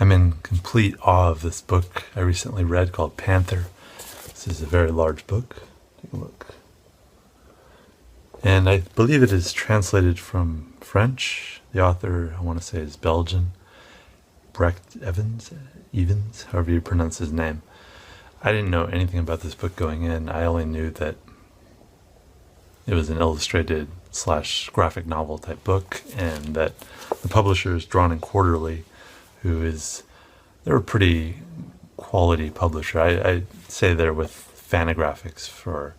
I'm in complete awe of this book I recently read called Panther. This is a very large book. Take a look. And I believe it is translated from French. The author, I want to say, is Belgian. Brecht Evans, however you pronounce his name. I didn't know anything about this book going in. I only knew that it was an illustrated / graphic novel type book, and that the publisher is Drawn and Quarterly, they're a pretty quality publisher. I say they're with Fantagraphics for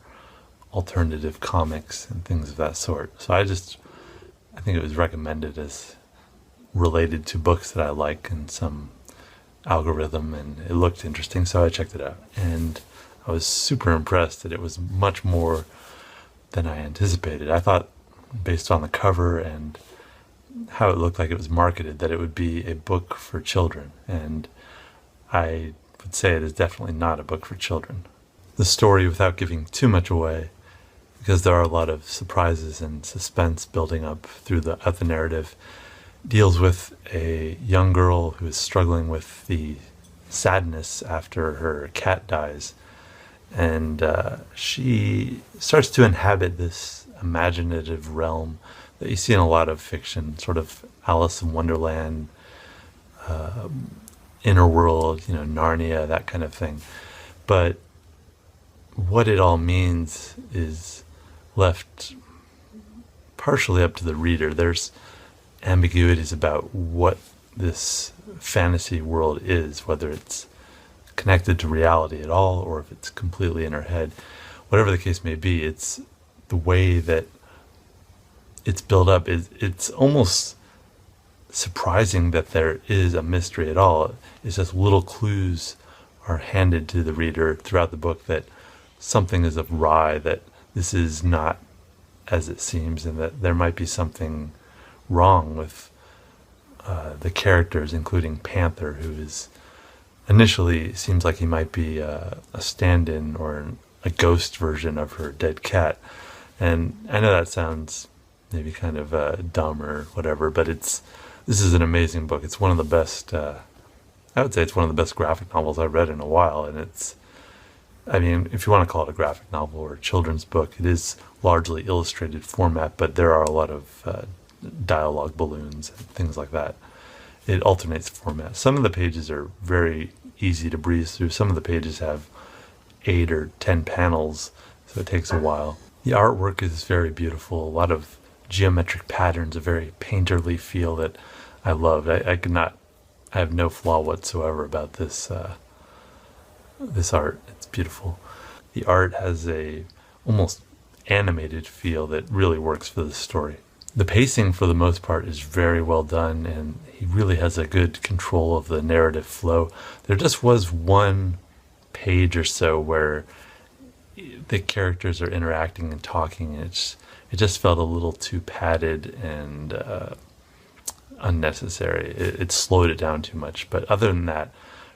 alternative comics and things of that sort. So I think it was recommended as related to books that I like in some algorithm, and it looked interesting, so I checked it out. And I was super impressed that it was much more than I anticipated. I thought, based on the cover and how it looked like it was marketed, that it would be a book for children, and I would say it is definitely not a book for children. The story, without giving too much away, because there are a lot of surprises and suspense building up throughout the narrative, deals with a young girl who is struggling with the sadness after her cat dies, and she starts to inhabit this imaginative realm that you see in a lot of fiction, sort of Alice in Wonderland, Inner World, Narnia, that kind of thing. But what it all means is left partially up to the reader. There's ambiguities about what this fantasy world is, whether it's connected to reality at all or if it's completely in her head. Whatever the case may be, it's the way that it's built up. It's almost surprising that there is a mystery at all. It's just little clues are handed to the reader throughout the book that something is awry, that this is not as it seems, and that there might be something wrong with the characters, including Panther, who is initially seems like he might be a stand-in or a ghost version of her dead cat. And I know that sounds maybe kind of dumb or whatever, but this is an amazing book. It's one of the best, I would say it's one of the best graphic novels I've read in a while. And if you want to call it a graphic novel or a children's book, it is largely illustrated format, but there are a lot of dialogue balloons and things like that. It alternates format. Some of the pages are very easy to breeze through. Some of the pages have 8 or 10 panels, so it takes a while. The artwork is very beautiful. A lot of geometric patterns, a very painterly feel that I love. I have no flaw whatsoever about this art. It's beautiful. The art has a almost animated feel that really works for the story. The pacing, for the most part, is very well done, and he really has a good control of the narrative flow. There just was one page or so where the characters are interacting and talking, and it just felt a little too padded and unnecessary. It slowed it down too much. But other than that,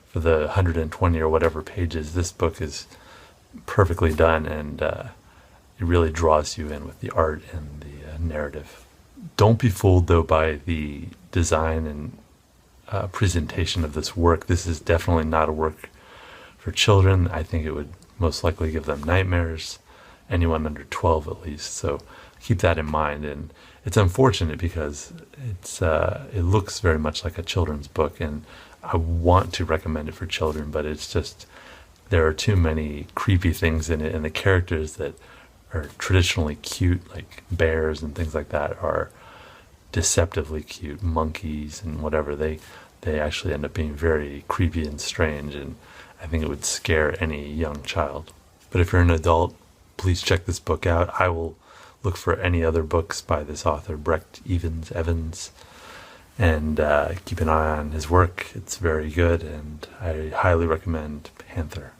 for the 120 or whatever pages, this book is perfectly done, and it really draws you in with the art and the narrative. Don't be fooled, though, by the design and presentation of this work. This is definitely not a work for children. I think it would most likely give them nightmares, anyone under 12 at least. So keep that in mind. And it's unfortunate because it looks very much like a children's book, and I want to recommend it for children, but it's just, there are too many creepy things in it, and the characters that are traditionally cute, like bears and things like that, are deceptively cute. Monkeys and whatever, they actually end up being very creepy and strange, and I think it would scare any young child. But if you're an adult, please check this book out. I will look for any other books by this author, Brecht Evans, and keep an eye on his work. It's very good, and I highly recommend Panther.